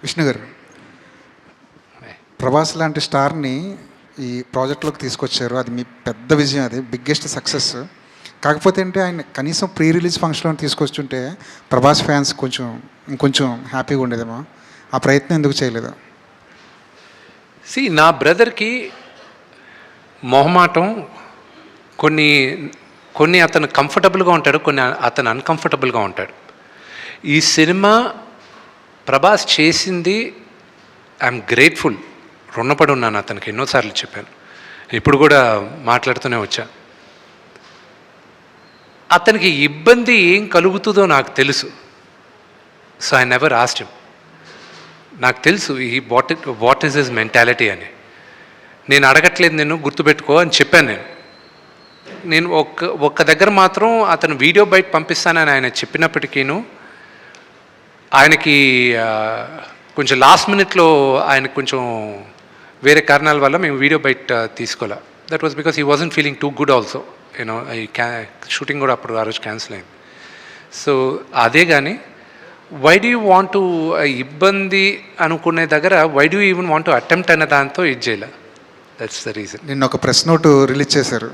విష్ణు గారు, ప్రభాస్ లాంటి స్టార్ని ఈ ప్రాజెక్ట్లోకి తీసుకొచ్చారు. అది మీ పెద్ద విజయం, అది బిగ్గెస్ట్ సక్సెస్. కాకపోతే అంటే ఆయన కనీసం ప్రీ రిలీజ్ ఫంక్షన్లో తీసుకొచ్చుంటే ప్రభాస్ ఫ్యాన్స్ ఇంకొంచెం హ్యాపీగా ఉండేదేమో. ఆ ప్రయత్నం ఎందుకు చేయలేదు? నా బ్రదర్కి మొహమాటం, కొన్ని అతను కంఫర్టబుల్గా ఉంటాడు, కొన్ని అతను అన్కంఫర్టబుల్గా ఉంటాడు. ఈ సినిమా ప్రభాస్ చేసింది ఐఎమ్ గ్రేట్ఫుల్, రుణపడి ఉన్నాను అతనికి. ఎన్నోసార్లు చెప్పాను, ఇప్పుడు కూడా మాట్లాడుతూనే వచ్చా. అతనికి ఇబ్బంది ఏం కలుగుతుందో నాకు తెలుసు. So I never asked him. నాకు తెలుసు వాట్ ఈస్ హిస్ మెంటాలిటీ అని. నేను అడగట్లేదు, నేను గుర్తుపెట్టుకో అని చెప్పాను. నేను ఒక్క దగ్గర మాత్రం అతను వీడియో బయట పంపిస్తానని ఆయన చెప్పినప్పటికీను ఆయనకి కొంచెం లాస్ట్ మినిట్లో ఆయనకు కొంచెం వేరే కారణాల వల్ల మేము వీడియో బయట తీసుకోలే. That was because he wasn't feeling too good also. You know ఈ షూటింగ్ కూడా అప్పుడు ఆ రోజు క్యాన్సిల్ అయింది. సో అదే కానీ why do you want to ఇబ్బంది అనుకునే దగ్గర why do you even want to attempt అనే దాంతో ఇది చేయలే. That's the reason. నిన్న ఒక ప్రెస్ నోట్ రిలీజ్ చేశారు.